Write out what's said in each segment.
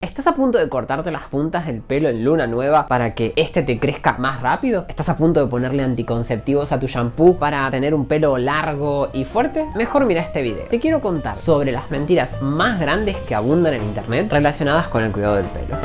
¿Estás a punto de cortarte las puntas del pelo en luna nueva para que este te crezca más rápido? ¿Estás a punto de ponerle anticonceptivos a tu shampoo para tener un pelo largo y fuerte? Mejor mira este video. Te quiero contar sobre las mentiras más grandes que abundan en internet relacionadas con el cuidado del pelo.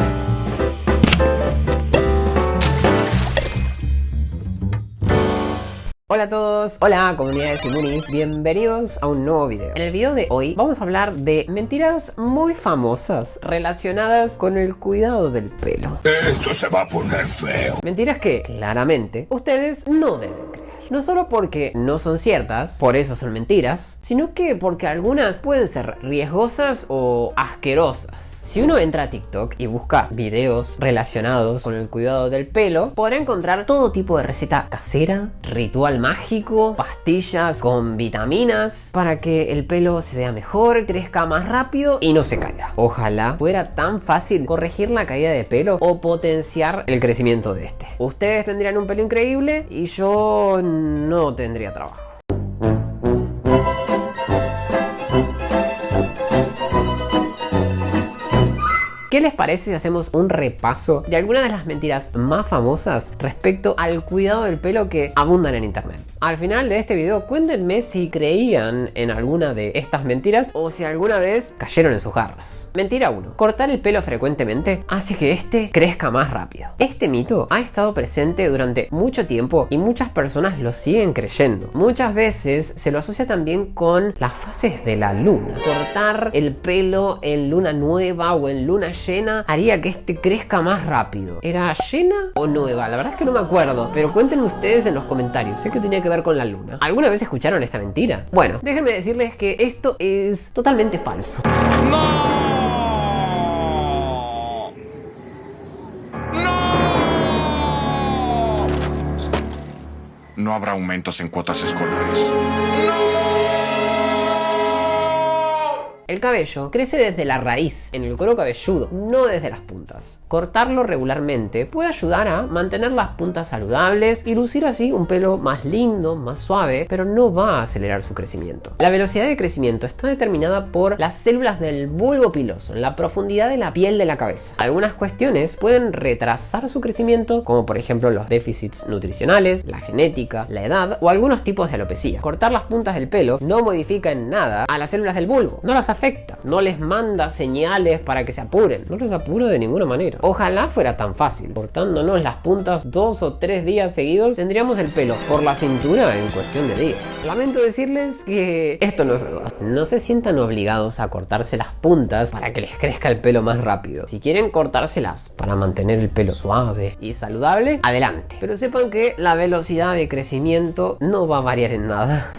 Hola a todos, hola comunidad de Simunis, bienvenidos a un nuevo video. En el video de hoy vamos a hablar de mentiras muy famosas relacionadas con el cuidado del pelo. Esto se va a poner feo. Mentiras que claramente ustedes no deben creer. No solo porque no son ciertas, por eso son mentiras, sino que porque algunas pueden ser riesgosas o asquerosas. Si uno entra a TikTok y busca videos relacionados con el cuidado del pelo, podrá encontrar todo tipo de receta casera, ritual mágico, pastillas con vitaminas para que el pelo se vea mejor, crezca más rápido y no se caiga. Ojalá fuera tan fácil corregir la caída de pelo o potenciar el crecimiento de este. Ustedes tendrían un pelo increíble y yo no tendría trabajo. ¿Qué les parece si hacemos un repaso de algunas de las mentiras más famosas respecto al cuidado del pelo que abundan en internet? Al final de este video cuéntenme si creían en alguna de estas mentiras o si alguna vez cayeron en sus garras. Mentira 1. Cortar el pelo frecuentemente hace que este crezca más rápido. Este mito ha estado presente durante mucho tiempo y muchas personas lo siguen creyendo. Muchas veces se lo asocia también con las fases de la luna. Cortar el pelo en luna nueva o en luna llena haría que este crezca más rápido. ¿Era llena o nueva? La verdad es que no me acuerdo, pero cuéntenme ustedes en los comentarios. Sé que tenía que ver con la luna. ¿Alguna vez escucharon esta mentira? Bueno, déjenme decirles que esto es totalmente falso. ¡No! ¡No! No habrá aumentos en cuotas escolares. El cabello crece desde la raíz, en el cuero cabelludo, no desde las puntas. Cortarlo regularmente puede ayudar a mantener las puntas saludables y lucir así un pelo más lindo, más suave, pero no va a acelerar su crecimiento. La velocidad de crecimiento está determinada por las células del bulbo piloso, en la profundidad de la piel de la cabeza. Algunas cuestiones pueden retrasar su crecimiento, como por ejemplo los déficits nutricionales, la genética, la edad o algunos tipos de alopecia. Cortar las puntas del pelo no modifica en nada a las células del bulbo, no las afecta, no les manda señales para que se apuren, no los apura de ninguna manera. Ojalá fuera tan fácil. Cortándonos las puntas 2 o 3 días seguidos tendríamos el pelo por la cintura en cuestión de días. Lamento decirles que esto no es verdad. No se sientan obligados a cortarse las puntas para que les crezca el pelo más rápido. Si quieren cortárselas para mantener el pelo suave y saludable, adelante. Pero sepan que la velocidad de crecimiento no va a variar en nada.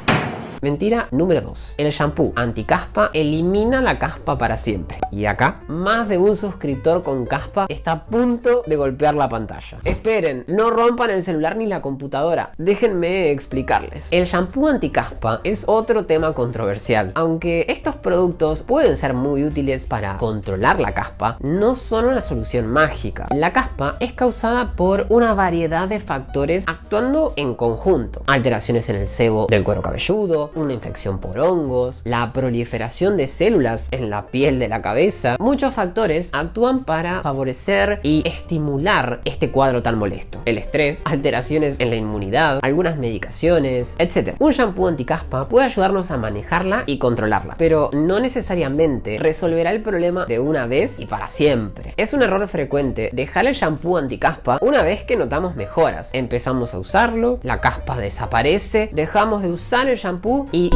Mentira número 2. El shampoo anticaspa elimina la caspa para siempre. Y acá, más de un suscriptor con caspa está a punto de golpear la pantalla. Esperen, no rompan el celular ni la computadora. Déjenme explicarles. El shampoo anticaspa es otro tema controversial. Aunque estos productos pueden ser muy útiles para controlar la caspa, no son una solución mágica. La caspa es causada por una variedad de factores actuando en conjunto. Alteraciones en el sebo del cuero cabelludo, una infección por hongos, la proliferación de células en la piel de la cabeza. Muchos factores actúan para favorecer y estimular este cuadro tan molesto. El estrés, alteraciones en la inmunidad, algunas medicaciones, etc. Un shampoo anticaspa puede ayudarnos a manejarla y controlarla, pero no necesariamente resolverá el problema de una vez y para siempre. Es un error frecuente dejar el shampoo anticaspa una vez que notamos mejoras. Empezamos a usarlo, la caspa desaparece, dejamos de usar el shampoo y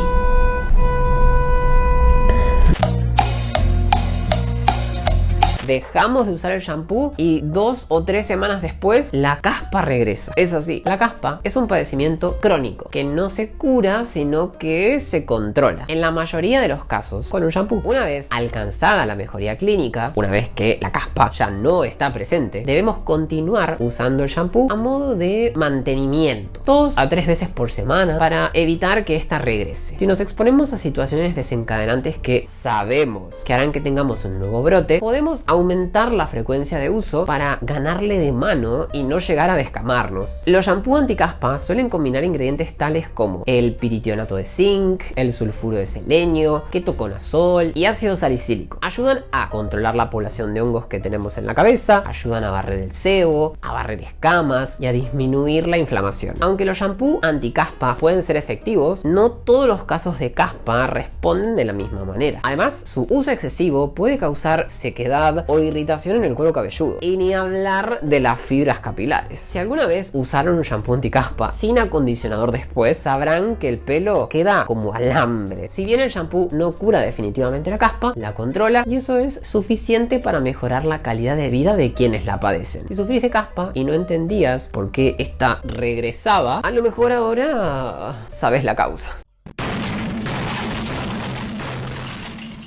dejamos de usar el shampoo y 2 o 3 semanas después la caspa regresa. Es así, la caspa es un padecimiento crónico que no se cura sino que se controla. En la mayoría de los casos con un shampoo. Una vez alcanzada la mejoría clínica, una vez que la caspa ya no está presente, debemos continuar usando el shampoo a modo de mantenimiento 2 a 3 veces por semana para evitar que esta regrese. Si nos exponemos a situaciones desencadenantes que sabemos que harán que tengamos un nuevo brote, podemos aumentar la frecuencia de uso para ganarle de mano y no llegar a descamarnos. Los shampoos anticaspa suelen combinar ingredientes tales como el piritionato de zinc, el sulfuro de selenio, ketoconazol y ácido salicílico. Ayudan a controlar la población de hongos que tenemos en la cabeza, ayudan a barrer el sebo, a barrer escamas y a disminuir la inflamación. Aunque los shampoos anticaspa pueden ser efectivos, no todos los casos de caspa responden de la misma manera. Además, su uso excesivo puede causar sequedad o irritación en el cuero cabelludo. Y ni hablar de las fibras capilares. Si alguna vez usaron un shampoo anticaspa sin acondicionador después, sabrán que el pelo queda como alambre. Si bien el shampoo no cura definitivamente la caspa, la controla y eso es suficiente para mejorar la calidad de vida de quienes la padecen. Si sufrís de caspa y no entendías por qué esta regresaba, a lo mejor ahora sabes la causa.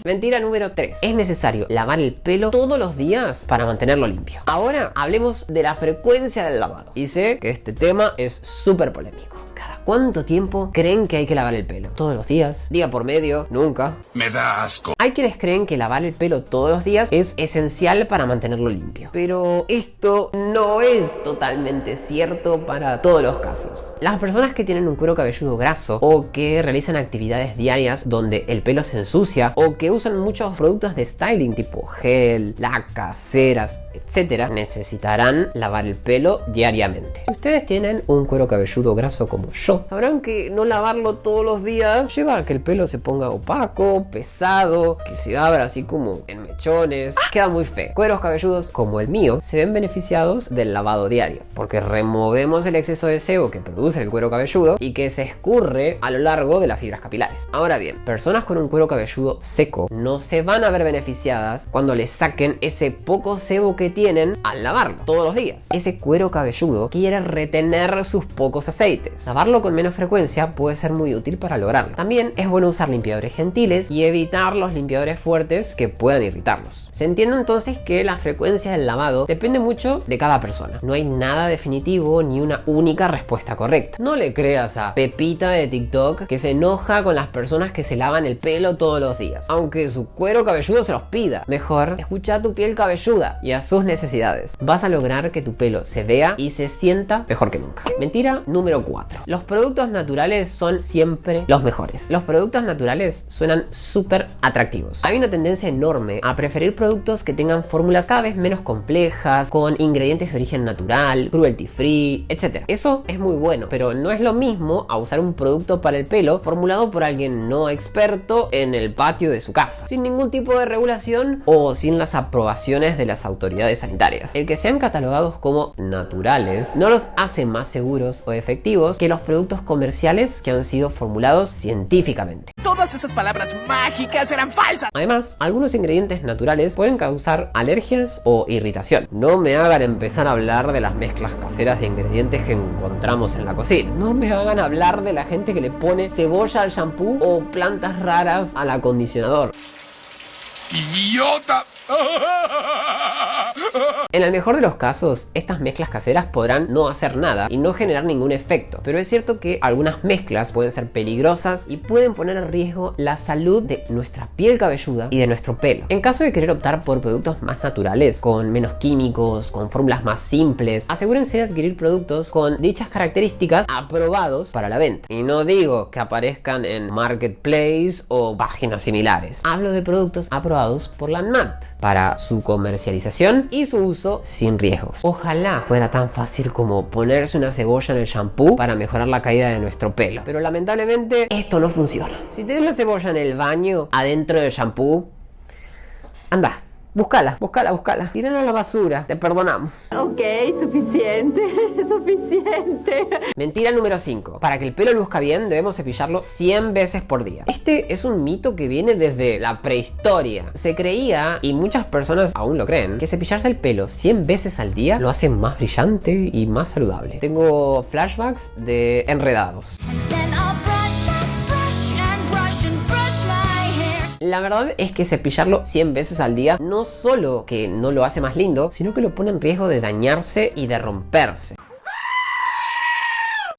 Mentira número 3. Es necesario lavar el pelo todos los días para mantenerlo limpio. Ahora hablemos de la frecuencia del lavado. Y sé que este tema es súper polémico. ¿Cada cuánto tiempo creen que hay que lavar el pelo? ¿Todos los días? ¿Día por medio? ¿Nunca? Me da asco. Hay quienes creen que lavar el pelo todos los días es esencial para mantenerlo limpio. Pero esto no es totalmente cierto para todos los casos. Las personas que tienen un cuero cabelludo graso o que realizan actividades diarias donde el pelo se ensucia o que usan muchos productos de styling tipo gel, lacas, ceras, etc., necesitarán lavar el pelo diariamente. Si ustedes tienen un cuero cabelludo graso como yo, sabrán que no lavarlo todos los días lleva a que el pelo se ponga opaco, pesado, que se abra así como en mechones. Queda muy feo. Cueros cabelludos como el mío se ven beneficiados del lavado diario, porque removemos el exceso de sebo que produce el cuero cabelludo y que se escurre a lo largo de las fibras capilares. Ahora bien, personas con un cuero cabelludo seco no se van a ver beneficiadas cuando les saquen ese poco sebo que tienen al lavarlo todos los días. Ese cuero cabelludo quiere retener sus pocos aceites. Lavarlo con menos frecuencia puede ser muy útil para lograrlo. También es bueno usar limpiadores gentiles y evitar los limpiadores fuertes que puedan irritarlos. Se entiende entonces que la frecuencia del lavado depende mucho de cada persona. No hay nada definitivo ni una única respuesta correcta. No le creas a Pepita de TikTok que se enoja con las personas que se lavan el pelo todos los días, aunque su cuero cabelludo se los pida. Mejor escucha a tu piel cabelluda y a sus necesidades. Vas a lograr que tu pelo se vea y se sienta mejor que nunca. Mentira número 4. Los productos naturales son siempre los mejores. Los productos naturales suenan súper atractivos. Hay una tendencia enorme a preferir productos que tengan fórmulas cada vez menos complejas, con ingredientes de origen natural, cruelty free, etc. Eso es muy bueno, pero no es lo mismo a usar un producto para el pelo formulado por alguien no experto en el patio de su casa, sin ningún tipo de regulación o sin las aprobaciones de las autoridades sanitarias. El que sean catalogados como naturales no los hace más seguros o efectivos que los productos comerciales que han sido formulados científicamente. Todas esas palabras mágicas eran falsas. Además, algunos ingredientes naturales pueden causar alergias o irritación. No me hagan empezar a hablar de las mezclas caseras de ingredientes que encontramos en la cocina. No me hagan hablar de la gente que le pone cebolla al shampoo o plantas raras al acondicionador. ¡Idiota! En el mejor de los casos, estas mezclas caseras podrán no hacer nada y no generar ningún efecto, pero es cierto que algunas mezclas pueden ser peligrosas y pueden poner en riesgo la salud de nuestra piel cabelluda y de nuestro pelo. En caso de querer optar por productos más naturales, con menos químicos, con fórmulas más simples, asegúrense de adquirir productos con dichas características aprobados para la venta. Y no digo que aparezcan en Marketplace o páginas similares. Hablo de productos aprobados por la ANMAT para su comercialización y su uso sin riesgos. Ojalá fuera tan fácil como ponerse una cebolla en el shampoo para mejorar la caída de nuestro pelo, pero lamentablemente esto no funciona. Si tienes la cebolla en el baño, adentro del shampoo, anda, búscala. Tírala a la basura, te perdonamos. Ok, suficiente. Mentira número 5. Para que el pelo luzca bien, debemos cepillarlo 100 veces por día. Este es un mito que viene desde la prehistoria. Se creía, y muchas personas aún lo creen, que cepillarse el pelo 100 veces al día lo hace más brillante y más saludable. Tengo flashbacks de Enredados. La verdad es que cepillarlo 100 veces al día no solo que no lo hace más lindo, sino que lo pone en riesgo de dañarse y de romperse.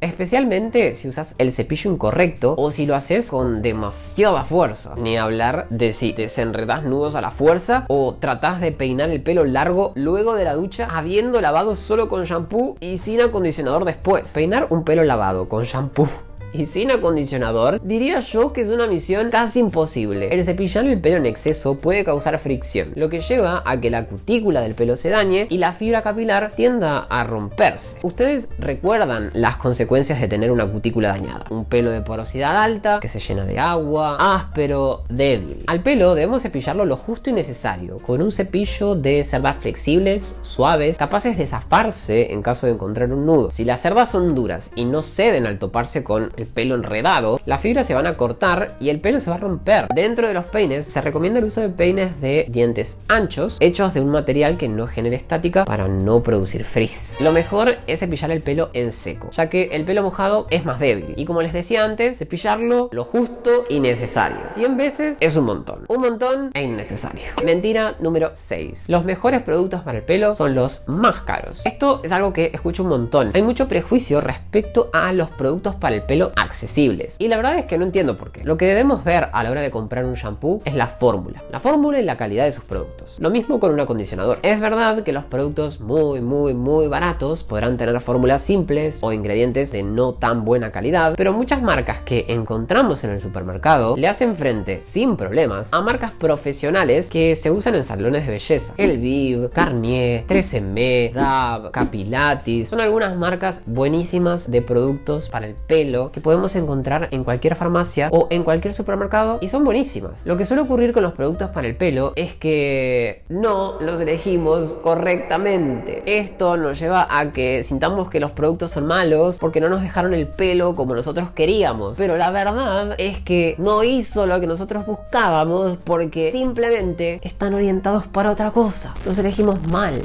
especialmente si usas el cepillo incorrecto o si lo haces con demasiada fuerza. Ni hablar de si desenredás nudos a la fuerza o tratás de peinar el pelo largo luego de la ducha habiendo lavado solo con shampoo y sin acondicionador después. Peinar un pelo lavado con shampoo y sin acondicionador, diría yo que es una misión casi imposible. El cepillar el pelo en exceso puede causar fricción, lo que lleva a que la cutícula del pelo se dañe y la fibra capilar tienda a romperse. Ustedes recuerdan las consecuencias de tener una cutícula dañada: un pelo de porosidad alta, que se llena de agua, áspero, débil. Al pelo debemos cepillarlo lo justo y necesario, con un cepillo de cerdas flexibles, suaves, capaces de zafarse en caso de encontrar un nudo. Si las cerdas son duras y no ceden al toparse con el pelo enredado, las fibras se van a cortar y el pelo se va a romper. Dentro de los peines se recomienda el uso de peines de dientes anchos, hechos de un material que no genere estática para no producir frizz. Lo mejor es cepillar el pelo en seco, ya que el pelo mojado es más débil. Y como les decía antes, cepillarlo lo justo y necesario. 100 veces es un montón e innecesario. Mentira número 6. Los mejores productos para el pelo son los más caros. Esto es algo que escucho un montón. Hay mucho prejuicio respecto a los productos para el pelo accesibles. Y la verdad es que no entiendo por qué. Lo que debemos ver a la hora de comprar un shampoo es la fórmula. La fórmula y la calidad de sus productos. Lo mismo con un acondicionador. Es verdad que los productos muy baratos podrán tener fórmulas simples o ingredientes de no tan buena calidad, pero muchas marcas que encontramos en el supermercado le hacen frente sin problemas a marcas profesionales que se usan en salones de belleza. Elvive, Garnier, 3M, Dove, Capilatis son algunas marcas buenísimas de productos para el pelo que podemos encontrar en cualquier farmacia o en cualquier supermercado y son buenísimas. Lo que suele ocurrir con los productos para el pelo es que no los elegimos correctamente. Esto nos lleva a que sintamos que los productos son malos porque no nos dejaron el pelo como nosotros queríamos, pero la verdad es que no hizo lo que nosotros buscábamos porque simplemente están orientados para otra cosa. Los elegimos mal.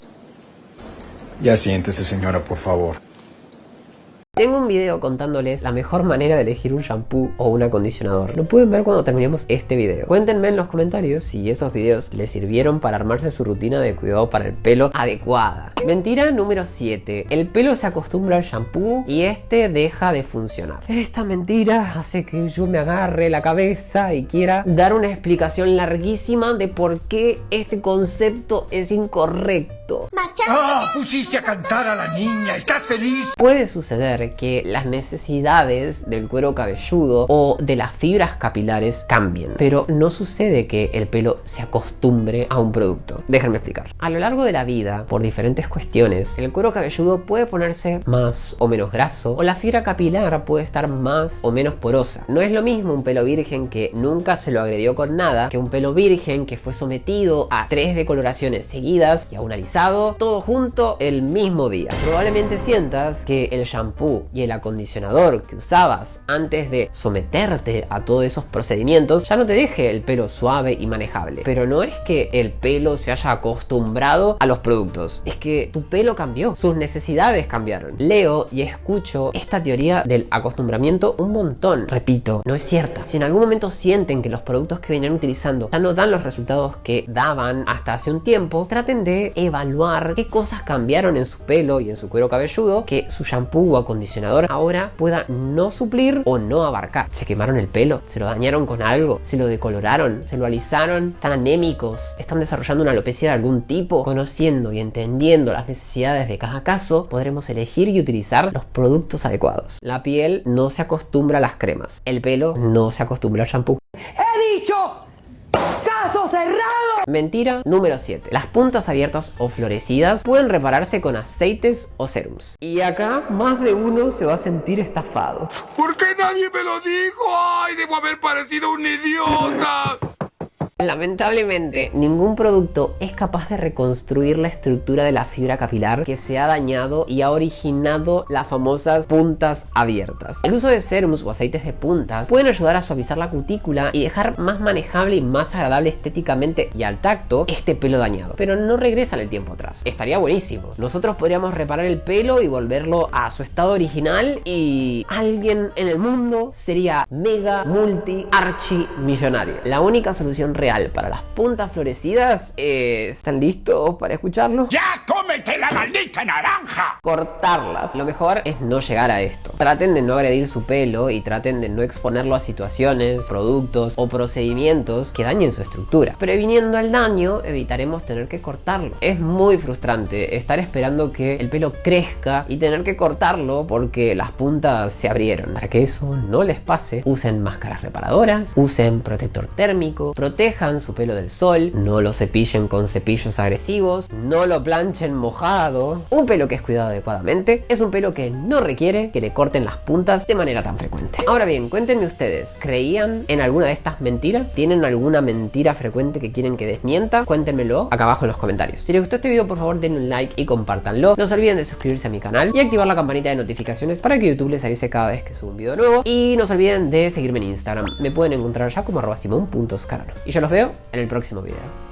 Ya siéntese, señora, por favor. Tengo un video contándoles la mejor manera de elegir un shampoo o un acondicionador. Lo pueden ver cuando terminemos este video. Cuéntenme en los comentarios si esos videos les sirvieron para armarse su rutina de cuidado para el pelo adecuada. Mentira número 7. El pelo se acostumbra al shampoo y este deja de funcionar. Esta mentira hace que yo me agarre la cabeza y quiera dar una explicación larguísima de por qué este concepto es incorrecto. ¡Ah! Pusiste a cantar a la niña. ¿Estás feliz? Puede suceder que las necesidades del cuero cabelludo o de las fibras capilares cambien, pero no sucede que el pelo se acostumbre a un producto. Déjenme explicar. A lo largo de la vida, por diferentes cuestiones, el cuero cabelludo puede ponerse más o menos graso o la fibra capilar puede estar más o menos porosa. No es lo mismo un pelo virgen que nunca se lo agredió con nada que un pelo virgen que fue sometido a 3 decoloraciones seguidas y a un alisado, todo junto el mismo día. Probablemente sientas que el shampoo y el acondicionador que usabas antes de someterte a todos esos procedimientos ya no te deje el pelo suave y manejable. Pero no es que el pelo se haya acostumbrado a los productos, es que tu pelo cambió, sus necesidades cambiaron. Leo y escucho esta teoría del acostumbramiento un montón. Repito, no es cierta. Si en algún momento sienten que los productos que venían utilizando ya no dan los resultados que daban hasta hace un tiempo, traten de evaluar qué cosas cambiaron en su pelo y en su cuero cabelludo que su shampoo o acondicionador ahora pueda no suplir o no abarcar. ¿Se quemaron el pelo? ¿Se lo dañaron con algo? ¿Se lo decoloraron? ¿Se lo alisaron? ¿Están anémicos? ¿Están desarrollando una alopecia de algún tipo? Conociendo y entendiendo las necesidades de cada caso, podremos elegir y utilizar los productos adecuados. La piel no se acostumbra a las cremas. El pelo no se acostumbra al shampoo. ¡He dicho! ¡Caso cerrado! Mentira número 7. Las puntas abiertas o florecidas pueden repararse con aceites o serums. Y acá más de uno se va a sentir estafado. ¿Por qué nadie me lo dijo? ¡Ay, debo haber parecido un idiota! Lamentablemente, ningún producto es capaz de reconstruir la estructura de la fibra capilar que se ha dañado y ha originado las famosas puntas abiertas. El uso de serums o aceites de puntas pueden ayudar a suavizar la cutícula y dejar más manejable y más agradable estéticamente y al tacto este pelo dañado, pero no regresan el tiempo atrás. Estaría buenísimo. Nosotros podríamos reparar el pelo y volverlo a su estado original y alguien en el mundo sería mega multi archi millonario. La única solución real para las puntas florecidas es... ¿Están listos para escucharlo? ¡Ya, come ¡Cómete la maldita naranja! Cortarlas. Lo mejor es no llegar a esto. Traten de no agredir su pelo y traten de no exponerlo a situaciones, productos o procedimientos que dañen su estructura. Previniendo el daño, evitaremos tener que cortarlo. Es muy frustrante estar esperando que el pelo crezca y tener que cortarlo porque las puntas se abrieron. Para que eso no les pase, usen máscaras reparadoras, usen protector térmico, protejan su pelo del sol, no lo cepillen con cepillos agresivos, no lo planchen mojado. Un pelo que es cuidado adecuadamente es un pelo que no requiere que le corten las puntas de manera tan frecuente. Ahora bien, cuéntenme ustedes, ¿creían en alguna de estas mentiras? ¿Tienen alguna mentira frecuente que quieren que desmienta? Cuéntenmelo acá abajo en los comentarios. Si les gustó este video, por favor denle un like y compártanlo. No se olviden de suscribirse a mi canal y activar la campanita de notificaciones para que YouTube les avise cada vez que subo un video nuevo. Y no se olviden de seguirme en Instagram. Me pueden encontrar ya como @simon.scarano. Y yo los veo en el próximo video.